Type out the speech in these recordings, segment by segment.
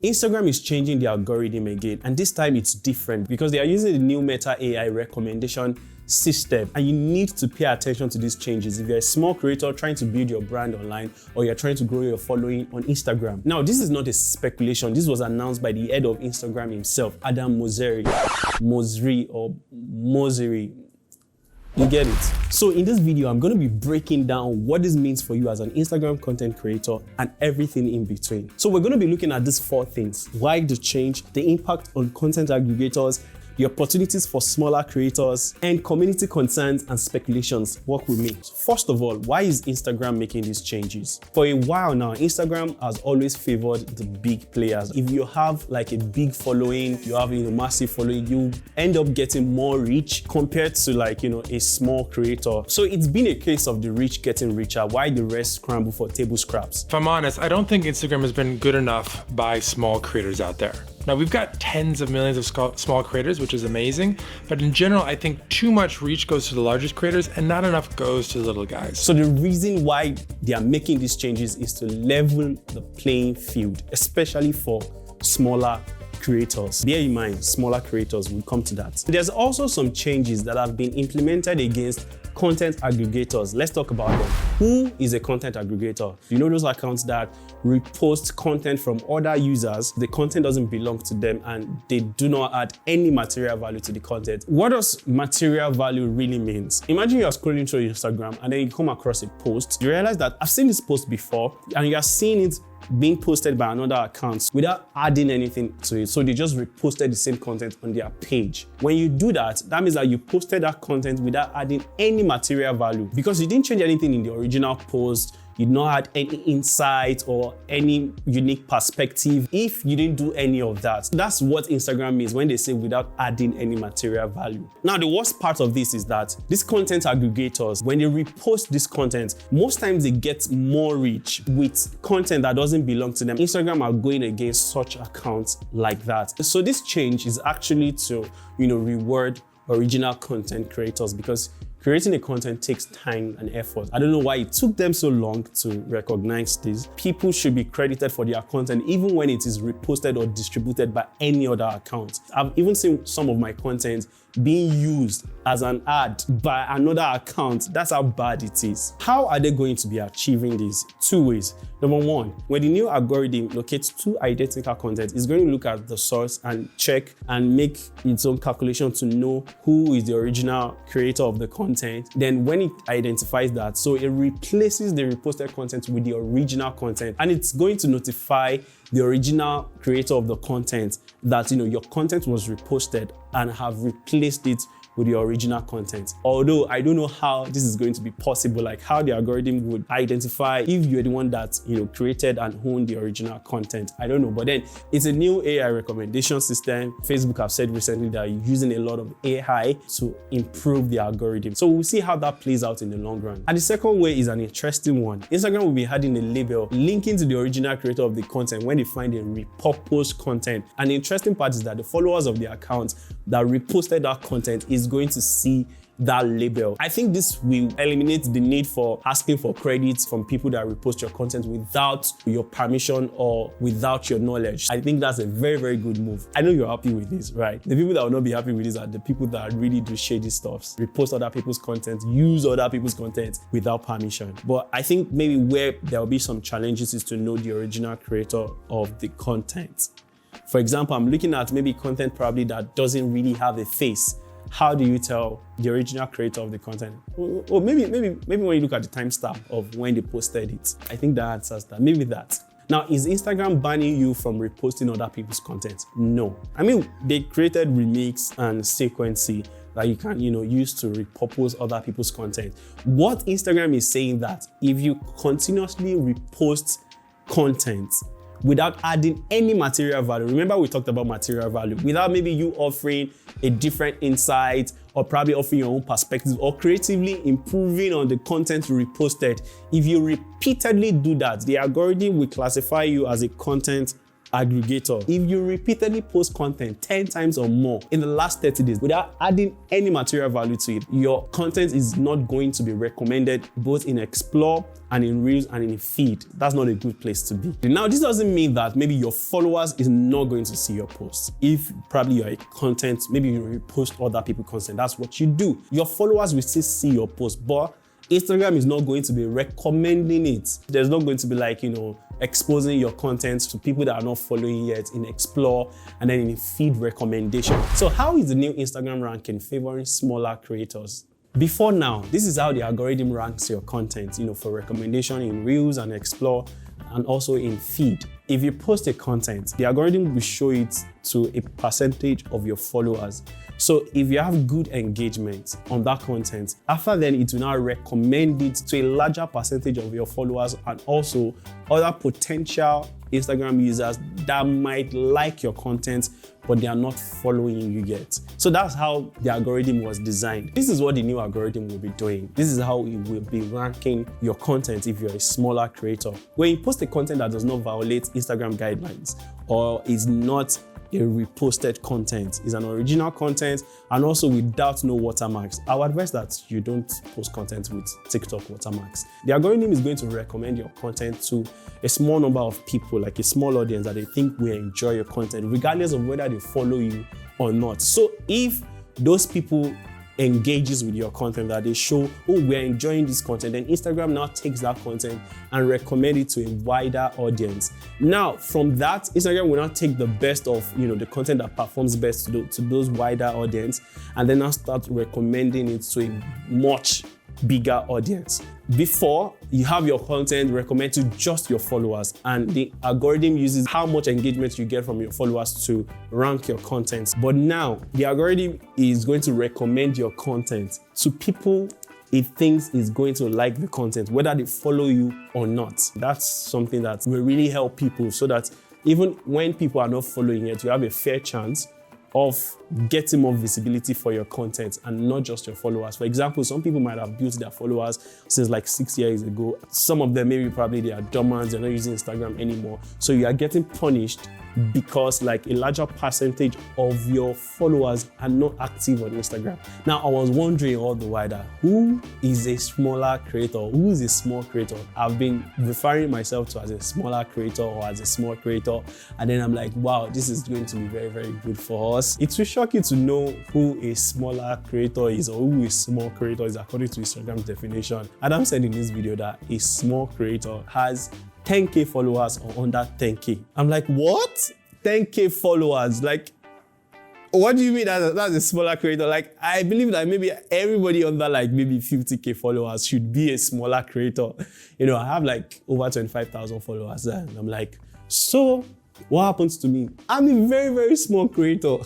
Instagram is changing the algorithm again, and this time it's different because they are using the new Meta AI recommendation system, and you need to pay attention to these changes if you're a small creator trying to build your brand online or you're trying to grow your following on Instagram. Now, this is not a speculation. This was announced by the head of Instagram himself, Adam Mosseri. You get it? So in this video, I'm going to be breaking down what this means for you as an Instagram content creator and everything in between. So we're going to be looking at these 4 things: why the change, the impact on content aggregators, the opportunities for smaller creators, and community concerns and speculations. Work with me. First of all, why is Instagram making these changes? For a while now, Instagram has always favored the big players. If you have like a big following, you have a massive following, you end up getting more reach compared to like, a small creator. So it's been a case of the rich getting richer while the rest scramble for table scraps. If I'm honest, I don't think Instagram has been good enough by small creators out there. Now, we've got tens of millions of small creators, which is amazing, but in general, I think too much reach goes to the largest creators and not enough goes to the little guys. So the reason why they are making these changes is to level the playing field, especially for smaller creators. Bear in mind, smaller creators, will come to that. There's also some changes that have been implemented against content aggregators. Let's talk about them. Who is a content aggregator? You know those accounts that repost content from other users, the content doesn't belong to them and they do not add any material value to the content. What does material value really means? Imagine you're scrolling through Instagram and then you come across a post. You realize that I've seen this post before and you're seeing it being posted by another account without adding anything to it. So they just reposted the same content on their page. When you do that, that means that you posted that content without adding any material value because you didn't change anything in the original post. You did not add any insight or any unique perspective if you didn't do any of that. That's what Instagram means when they say without adding any material value. Now, the worst part of this is that these content aggregators, when they repost this content, most times they get more reach with content that doesn't belong to them. Instagram are going against such accounts like that. So this change is actually to, reward original content creators because creating a content takes time and effort. I don't know why it took them so long to recognize this. People should be credited for their content even when it is reposted or distributed by any other account. I've even seen some of my content being used as an ad by another account. That's how bad it is. How are they going to be achieving this? 2 ways. Number 1, when the new algorithm locates 2 identical content, it's going to look at the source and check and make its own calculation to know who is the original creator of the content. Then when it identifies that, so it replaces the reposted content with the original content, and it's going to notify the original creator of the content that your content was reposted and have replaced it with the original content. Although I don't know how this is going to be possible, like how the algorithm would identify if you're the one that created and owned the original content. I don't know, but then it's a new AI recommendation system. Facebook have said recently that you're using a lot of AI to improve the algorithm. So we'll see how that plays out in the long run. And the second way is an interesting one. Instagram will be adding a label linking to the original creator of the content when they find a repurposed content. And the interesting part is that the followers of the account that reposted that content is going to see that label. I think this will eliminate the need for asking for credits from people that repost your content without your permission or without your knowledge. I think that's a very, very good move. I know you're happy with this, right? The people that will not be happy with this are the people that really do shady stuff, repost other people's content, use other people's content without permission. But I think maybe where there will be some challenges is to know the original creator of the content. For example, I'm looking at maybe content probably that doesn't really have a face. How do you tell the original creator of the content? Or maybe when you look at the timestamp of when they posted it. I think that answers that. Maybe that. Now, is Instagram banning you from reposting other people's content? No. I mean, they created Remix and Sequency that you can, use to repurpose other people's content. What Instagram is saying that if you continuously repost content without adding any material value. Remember we talked about material value. Without maybe you offering a different insight or probably offering your own perspective or creatively improving on the content you reposted. If you repeatedly do that, the algorithm will classify you as a content aggregator. If you repeatedly post content 10 times or more in the last 30 days without adding any material value to it, your content is not going to be recommended both in Explore and in Reels and in Feed. That's not a good place to be. Now, this doesn't mean that maybe your followers is not going to see your posts. If probably you're a content, maybe you repost other people's content, that's what you do. Your followers will still see your post, but Instagram is not going to be recommending it. There's not going to be like, exposing your content to people that are not following yet in Explore and then in Feed recommendation. So how is the new Instagram ranking favoring smaller creators? Before now, this is how the algorithm ranks your content, for recommendation in Reels and Explore and also in Feed. If you post a content, the algorithm will show it to a percentage of your followers. So if you have good engagement on that content, after then it will now recommend it to a larger percentage of your followers and also other potential Instagram users that might like your content, but they are not following you yet. So that's how the algorithm was designed. This is what the new algorithm will be doing. This is how it will be ranking your content if you're a smaller creator. When you post a content that does not violate Instagram guidelines or is not a reposted content, is an original content, and also without no watermarks, I would advise that you don't post content with TikTok watermarks. The algorithm is going to recommend your content to a small number of people, like a small audience that they think will enjoy your content, regardless of whether they follow you or not. So if those people engages with your content, that they show, oh, we're enjoying this content, then Instagram now takes that content and recommend it to a wider audience. Now, from that, Instagram will now take the best of, the content that performs best to those wider audience, and then now start recommending it to a much bigger audience. Before, you have your content recommend to just your followers, and the algorithm uses how much engagement you get from your followers to rank your content. But now, the algorithm is going to recommend your content to people it thinks is going to like the content, whether they follow you or not. That's something that will really help people, so that even when people are not following it, you have a fair chance of getting more visibility for your content and not just your followers. For example, some people might have built their followers since like 6 years ago. Some of them maybe probably they are dormant, they're not using Instagram anymore. So you are getting punished because like a larger percentage of your followers are not active on Instagram. Now, I was wondering all the while that who is a smaller creator? Who is a small creator? I've been referring myself to as a smaller creator or as a small creator. And then I'm like, wow, this is going to be very, very good for us. It will shock you to know who a smaller creator is or who a small creator is according to Instagram's definition. Adam said in this video that a small creator has 10K followers or under 10K. I'm like, what? 10K followers? Like, what do you mean that's a smaller creator? Like, I believe that maybe everybody under like maybe 50K followers should be a smaller creator. I have like over 25,000 followers and I'm like, so what happens to me? I'm a very, very small creator.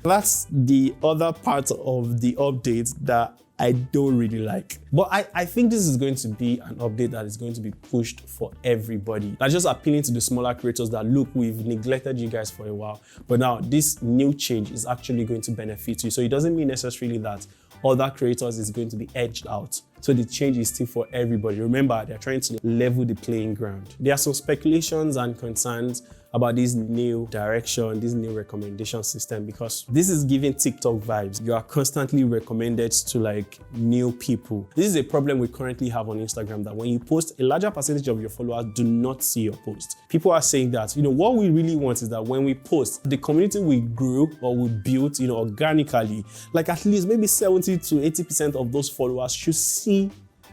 That's the other part of the update that I don't really like. But I think this is going to be an update that is going to be pushed for everybody. That's just appealing to the smaller creators that, look, we've neglected you guys for a while, but now this new change is actually going to benefit you. So it doesn't mean necessarily that other creators is going to be edged out. So the change is still for everybody. Remember, they're trying to level the playing ground. There are some speculations and concerns about this new direction, this new recommendation system, because this is giving TikTok vibes. You are constantly recommended to like new people. This is a problem we currently have on Instagram, that when you post, a larger percentage of your followers do not see your post. People are saying that, what we really want is that when we post, the community we grew or we built, organically, like at least maybe 70 to 80% of those followers should see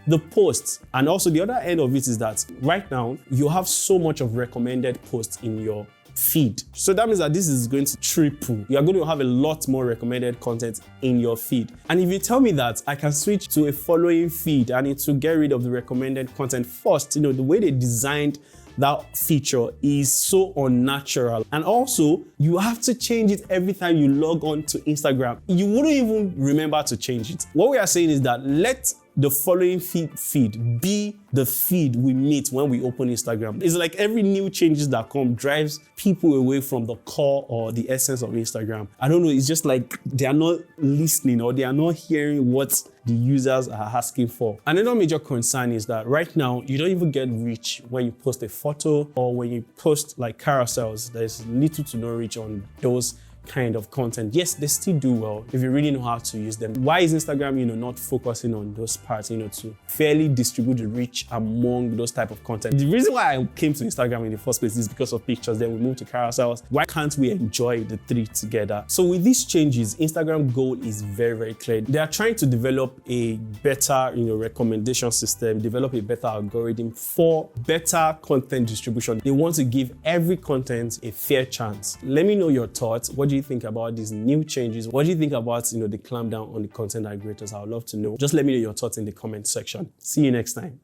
the posts. And also the other end of it is that right now you have so much of recommended posts in your feed. So that means that this is going to triple. You are going to have a lot more recommended content in your feed. And if you tell me that I can switch to a following feed and it will get rid of the recommended content first, the way they designed that feature is so unnatural. And also, you have to change it every time you log on to Instagram. You wouldn't even remember to change it. What we are saying is that let the following feed be the feed we meet when we open Instagram. It's like every new changes that come drives people away from the core or the essence of Instagram. I don't know, it's just like they are not listening or they are not hearing what the users are asking for. Another major concern is that right now, you don't even get reach when you post a photo or when you post like carousels. There's little to no reach on those kind of content. Yes, they still do well if you really know how to use them. Why is Instagram, not focusing on those parts, to fairly distribute the reach among those type of content? The reason why I came to Instagram in the first place is because of pictures. Then we moved to carousels. Why can't we enjoy the three together? So with these changes, Instagram goal is very, very clear. They are trying to develop a better, recommendation system, develop a better algorithm for better content distribution. They want to give every content a fair chance. Let me know your thoughts. What do you think about these new changes? What do you think about, the clamp down on the content aggregators? I would love to know. Just let me know your thoughts in the comment section. See you next time.